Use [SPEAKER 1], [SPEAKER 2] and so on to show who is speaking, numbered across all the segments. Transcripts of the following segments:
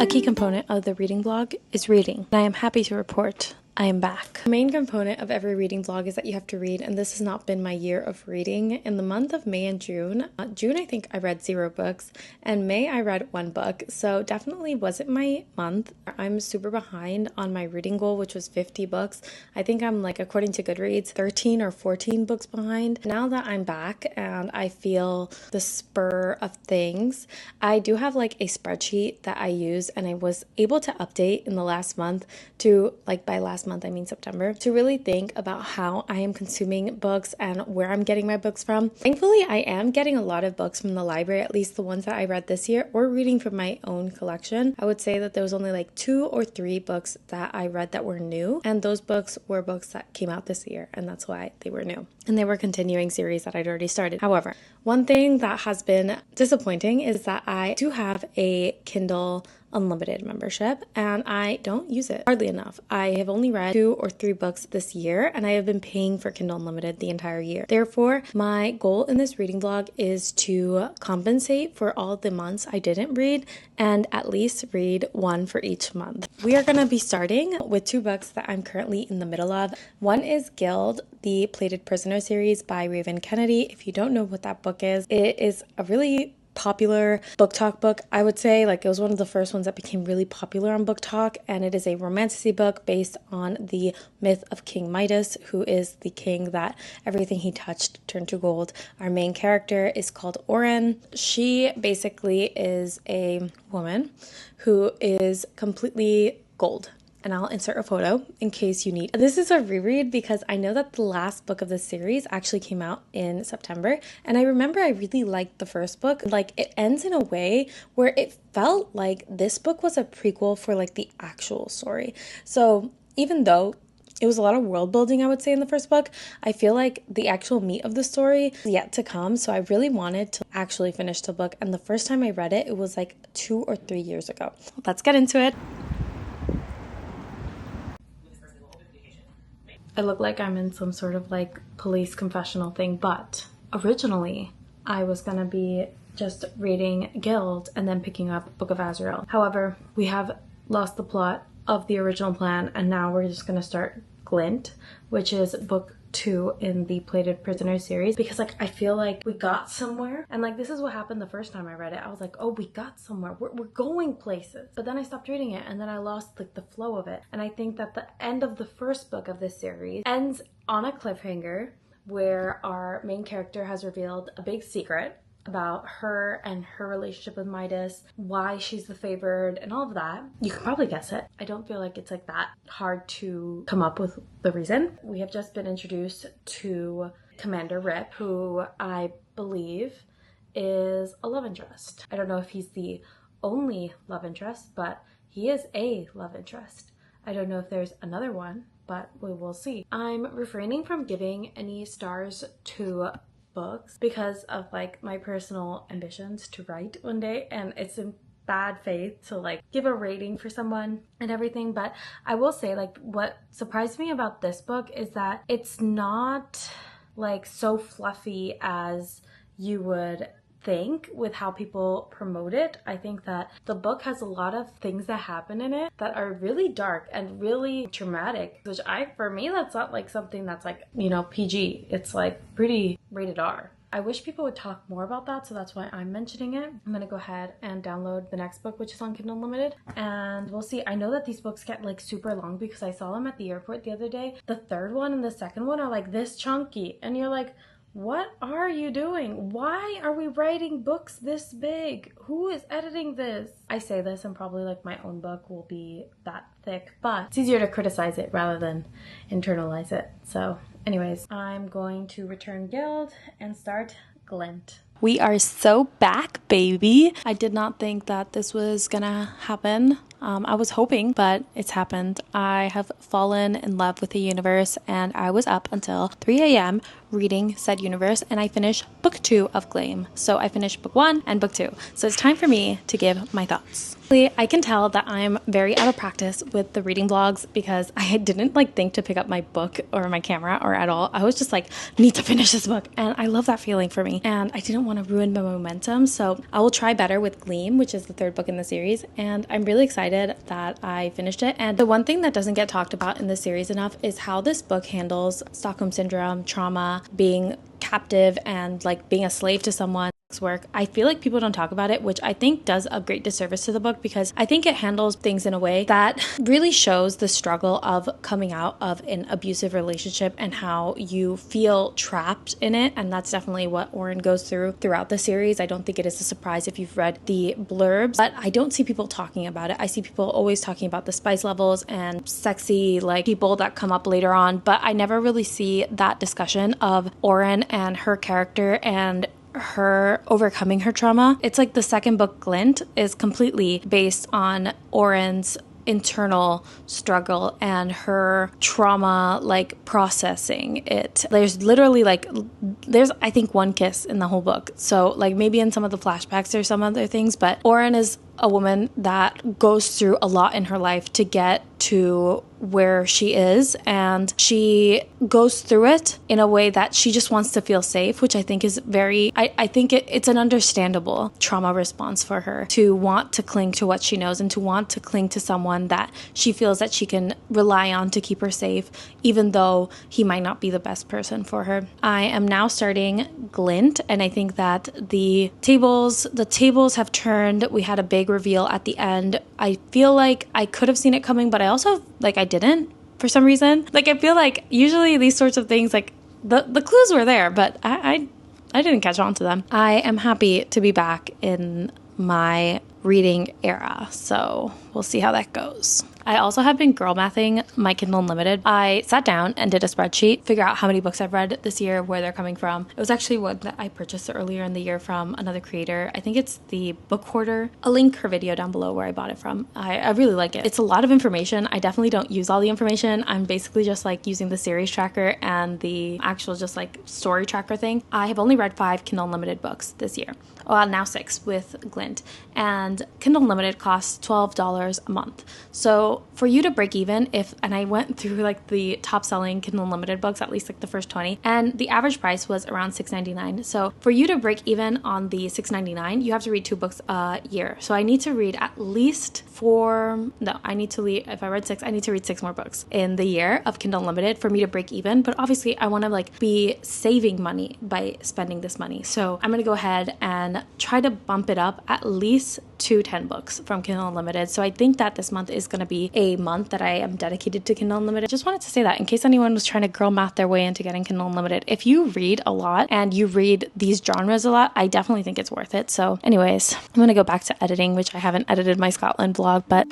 [SPEAKER 1] A key component of the reading vlog is reading, and I am happy to report I am back. The main component of every reading vlog is that you have to read, and this has not been my year of reading. In the month of May and June, I think I read 0 books, and May I read 1 book, so definitely wasn't my month. I'm super behind on my reading goal, which was 50 books. I think I'm like, according to Goodreads, 13 or 14 books behind. Now that I'm back and I feel the spur of things, I do have like a spreadsheet that I use, and I was able to update in the last month to, like, by last month I mean September, to really think about how I am consuming books and where I'm getting my books from. Thankfully, I am getting a lot of books from the library, at least the ones that I read this year, or reading from my own collection. I would say that there was only like 2 or 3 books that I read that were new, and those books were books that came out this year, and that's why they were new. And they were continuing series that I'd already started. However, one thing that has been disappointing is that I do have a Kindle Unlimited membership, and I don't use it hardly enough. I have only read 2 or 3 books this year, and I have been paying for Kindle Unlimited the entire year. Therefore, my goal in this reading vlog is to compensate for all the months I didn't read and at least read 1 for each month. We are going to be starting with 2 books that I'm currently in the middle of. One is Gild, the Plated Prisoner series by Raven Kennedy. If you don't know what that book is, it is a really popular book talk book. I would say like it was one of the first ones that became really popular on Book Talk, and it is a romantasy book based on the myth of King Midas, who is the king that everything he touched turned to gold. Our main character is called Oren. She basically is a woman who is completely gold. And I'll insert a photo in case you need. This is a reread because I know that the last book of the series actually came out in September, and I remember I really liked the first book. Like, it ends in a way where it felt like this book was a prequel for like the actual story. So even though it was a lot of world building, I would say, in the first book, I feel like the actual meat of the story is yet to come. So I really wanted to actually finish the book, and the first time I read it, it was like 2 or 3 years ago. Let's get into it. I look like I'm in some sort of like police confessional thing, but originally I was gonna be just reading Gild and then picking up Book of Azrael. However, we have lost the plot of the original plan, and now we're just gonna start Glint, which is book 2 in the Plated Prisoner series, because like I feel like we got somewhere, and like this is what happened the first time I read it. I was like, oh, we got somewhere, we're going places, but then I stopped reading it, and then I lost like the flow of it. And I think that the end of the first book of this series ends on a cliffhanger where our main character has revealed a big secret about her and her relationship with Midas, why she's the favored, and all of that. You can probably guess it. I don't feel like it's like that hard to come up with the reason. We have just been introduced to Commander Rip, who I believe is a love interest. I don't know if he's the only love interest, but he is a love interest. I don't know if there's another one, but we will see. I'm refraining from giving any stars to books because of like my personal ambitions to write one day, and it's in bad faith to like give a rating for someone and everything. But I will say, like, what surprised me about this book is that it's not like so fluffy as you would think with how people promote it. I think that the book has a lot of things that happen in it that are really dark and really traumatic, which for me, that's not like something that's like, you know, PG. It's like pretty rated R. I wish people would talk more about that, so that's why I'm mentioning it. I'm gonna go ahead and download the next book, which is on Kindle Unlimited, and we'll see. I know that these books get like super long because I saw them at the airport the other day. The third one and the second one are like this chunky, and you're like, what are you doing? Why are we writing books this big? Who is editing this? I say this and probably like my own book will be that thick, but it's easier to criticize it rather than internalize it. So anyways, I'm going to return Gild and start Glint. We are so back, baby. I did not think that this was gonna happen. I was hoping, but it's happened. I have fallen in love with the universe, and I was up until 3 a.m. reading said universe, and I finished book 2 of Gleam. So I finished book 1 and book 2. So it's time for me to give my thoughts. I can tell that I'm very out of practice with the reading vlogs because I didn't think to pick up my book or my camera or at all. I was just like, need to finish this book. And I love that feeling for me. And I didn't want to ruin my momentum. So I will try better with Gleam, which is the 3rd book in the series. And I'm really excited that I finished it. And the one thing that doesn't get talked about in this series enough is how this book handles Stockholm Syndrome, trauma, being captive, and being a slave to someone. Work. I feel like people don't talk about it, which I think does a great disservice to the book because I think it handles things in a way that really shows the struggle of coming out of an abusive relationship and how you feel trapped in it. And that's definitely what Oren goes throughout the series. I don't think it is a surprise if you've read the blurbs, but I don't see people talking about it. I see people always talking about the spice levels and sexy people that come up later on, but I never really see that discussion of Oren and her character and her overcoming her trauma. It's like the 2nd book, Glint, is completely based on Oren's internal struggle and her trauma processing it. There's literally there's I think 1 kiss in the whole book. So maybe in some of the flashbacks there's some other things, but Oren is a woman that goes through a lot in her life to get to where she is, and she goes through it in a way that she just wants to feel safe, which I think is I think it's an understandable trauma response for her to want to cling to what she knows and to want to cling to someone that she feels that she can rely on to keep her safe, even though he might not be the best person for her. I am now starting Glint, and I think that the tables have turned. We had a big reveal at the end. I feel like I could have seen it coming, but I also I didn't for some reason. I feel like usually these sorts of things the clues were there, but I didn't catch on to them. I am happy to be back in my reading era, so we'll see how that goes. I also have been girl mathing my Kindle Unlimited. I sat down and did a spreadsheet, figure out how many books I've read this year, where they're coming from. It was actually one that I purchased earlier in the year from another creator. I think it's the Book Hoarder. I'll link her video down below where I bought it from. I really like it. It's a lot of information. I definitely don't use all the information. I'm basically just using the series tracker and the actual just story tracker thing. I have only read 5 Kindle Unlimited books this year. Well, now 6 with Glint. And Kindle Unlimited costs $12 a month. So for you to break even, and I went through the top selling Kindle Unlimited books, at least the first 20, and the average price was around $6.99. So for you to break even on the $6.99, you have to read 2 books a year. So I need to read at least if I read 6, I need to read 6 more books in the year of Kindle Unlimited for me to break even. But obviously I want to be saving money by spending this money. So I'm going to go ahead and try to bump it up at least to 10 books from Kindle Unlimited. So I think that this month is going to be a month that I am dedicated to Kindle Unlimited. Just wanted to say that in case anyone was trying to girl math their way into getting Kindle Unlimited. If you read a lot and you read these genres a lot, I definitely think it's worth it. So anyways, I'm going to go back to editing, which I haven't edited my Scotland vlog, but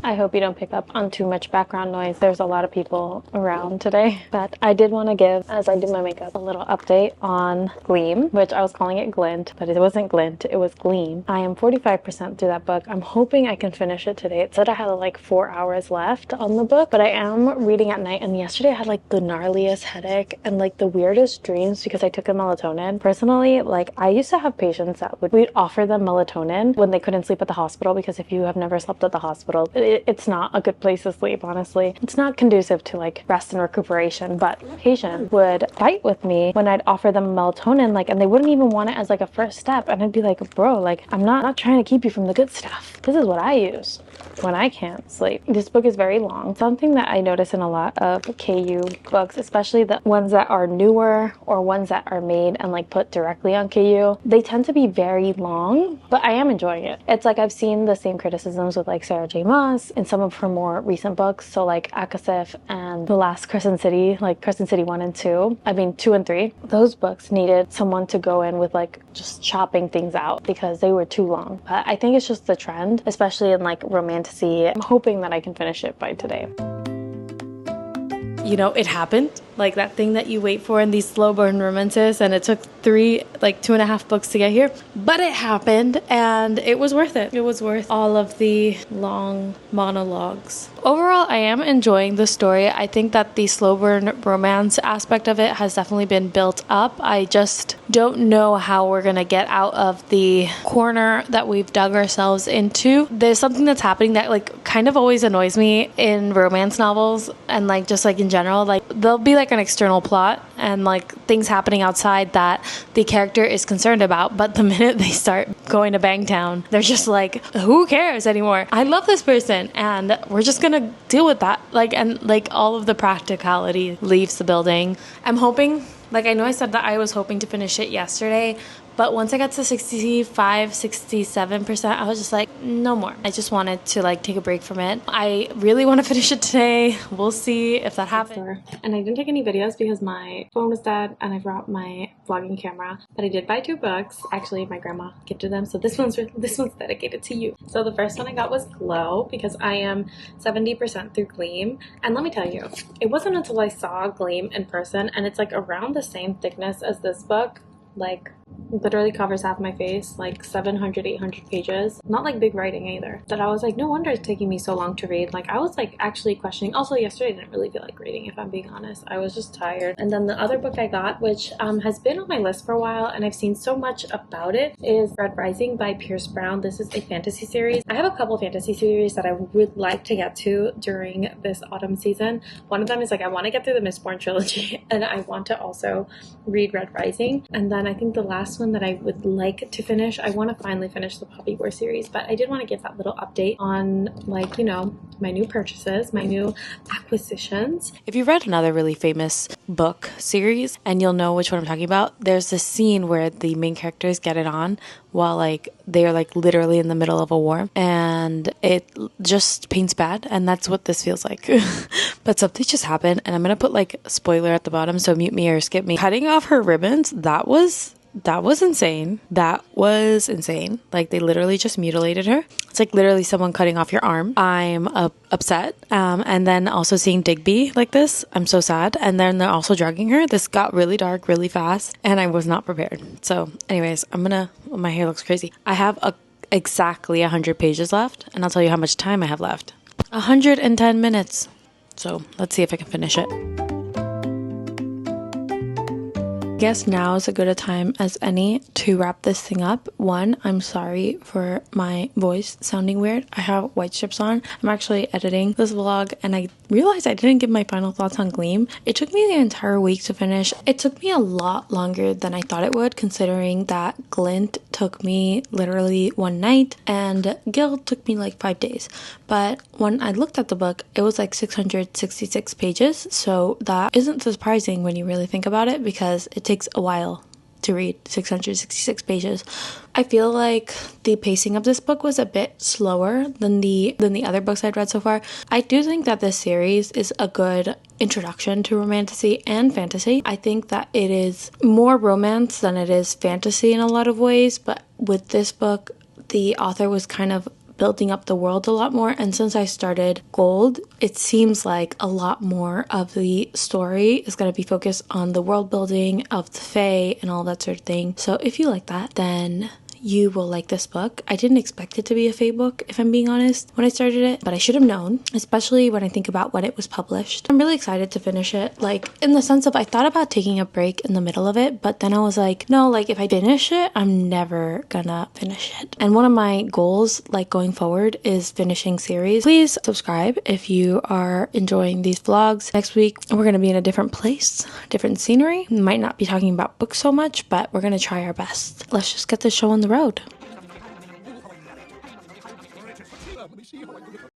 [SPEAKER 1] I hope you don't pick up on too much background noise. There's a lot of people around today. But I did want to give, as I do my makeup, a little update on Gleam, which I was calling it Glint, but it wasn't Glint, it was Gleam. I am 45% through that book. I'm hoping I can finish it today. It said I had 4 hours left on the book, but I am reading at night, and yesterday I had the gnarliest headache and the weirdest dreams because I took a melatonin. Personally, I used to have patients that we'd offer them melatonin when they couldn't sleep at the hospital, because if you have never slept at the hospital, it's not a good place to sleep, honestly. It's not conducive to rest and recuperation, but patients would fight with me when I'd offer them melatonin, and they wouldn't even want it as a first step. And I'd be like, bro, I'm not trying to keep you from the good stuff. This is what I use when I can't sleep. This book is very long. Something that I notice in a lot of KU books, especially the ones that are newer or ones that are made and put directly on KU, they tend to be very long, but I am enjoying it. It's I've seen the same criticisms with Sarah J. Maas in some of her more recent books. So Akasif and The Last Crescent City, Crescent City 1 and 2. I mean 2 and 3. Those books needed someone to go in with just chopping things out because they were too long. But I think it's just the trend, especially in romantasy. I'm hoping that I can finish it by today. It happened like that thing that you wait for in these slow burn romances, and it took 2.5 books to get here, but it happened and it was worth it. It was worth all of the long monologues. Overall, I am enjoying the story. I think that the slow burn romance aspect of it has definitely been built up. I just don't know how we're gonna get out of the corner that we've dug ourselves into. There's something that's happening that like kind of always annoys me in romance novels, and like just like in general, like there'll be like an external plot and like things happening outside that the character is concerned about, but the minute they start going to Bangtown, they're just like, who cares anymore? I love this person and we're just gonna deal with that. And all of the practicality leaves the building. I'm hoping, like I know I said that I was hoping to finish it yesterday, but once I got to 67%, I was just like, no more. I just wanted to like take a break from it. I really want to finish it today. We'll see if that happens. And I didn't take any videos because my phone was dead and I brought my vlogging camera. But I did buy 2 books. Actually, my grandma gifted them, so this one's dedicated to you. So the first one I got was Glow because I am 70% through Gleam. And let me tell you, it wasn't until I saw Gleam in person, and it's like around the same thickness as this book, like literally covers half my face, like 700-800 pages, not like big writing either, that I was like, no wonder it's taking me so long to read. Like I was like actually questioning. Also yesterday I didn't really feel like reading, if I'm being honest. I was just tired. And then the other book I got, which has been on my list for a while and I've seen so much about it, is Red Rising by Pierce Brown. This is a fantasy series. I have a couple fantasy series that I would like to get to during this autumn season. One of them is like I want to get through the Mistborn trilogy and I want to also read Red Rising. And then I think the last one that I would like to finish, I want to finally finish the Poppy War series, but I did want to give that little update on, like, you know, my new purchases, my new acquisitions. If you've read another really famous book series, and you'll know which one I'm talking about, there's this scene where the main characters get it on while like they're like literally in the middle of a war, and it just paints bad, and that's what this feels like. But something just happened, and I'm gonna put like a spoiler at the bottom, so mute me or skip me. Cutting off her ribbons, that was insane. That was insane. Like they literally just mutilated her. It's like literally someone cutting off your arm. I'm upset. And then also seeing Digby like this, I'm so sad. And then they're also drugging her. This got really dark really fast and I was not prepared. So anyways, my hair looks crazy. I have exactly 100 pages left, and I'll tell you how much time I have left. 110 minutes. So let's see if I can finish it. I guess now is as good a time as any to wrap this thing up. One, I'm sorry for my voice sounding weird. I have white strips on. I'm actually editing this vlog and I realized I didn't give my final thoughts on Gleam. It took me the entire week to finish. It took me a lot longer than I thought it would, considering that Glint took me literally one night and Guild took me like 5 days. But when I looked at the book, it was like 666 pages. So that isn't surprising when you really think about it, because it takes a while to read 666 pages. I feel like the pacing of this book was a bit slower than the other books I'd read so far. I do think that this series is a good introduction to romantasy and fantasy. I think that it is more romance than it is fantasy in a lot of ways, but with this book, the author was kind of building up the world a lot more, and since I started Gold, it seems like a lot more of the story is going to be focused on the world building of the Fae and all that sort of thing. So if you like that, then you will like this book. I didn't expect it to be a Fae book, if I'm being honest, when I started it, but I should have known, especially when I think about when it was published. I'm really excited to finish it, like in the sense of I thought about taking a break in the middle of it, but then I was like, no, like if I finish it, I'm never gonna finish it. And one of my goals, like going forward, is finishing series. Please subscribe if you are enjoying these vlogs. Next week, we're gonna be in a different place, different scenery. We might not be talking about books so much, but we're gonna try our best. Let's just get the show on the road.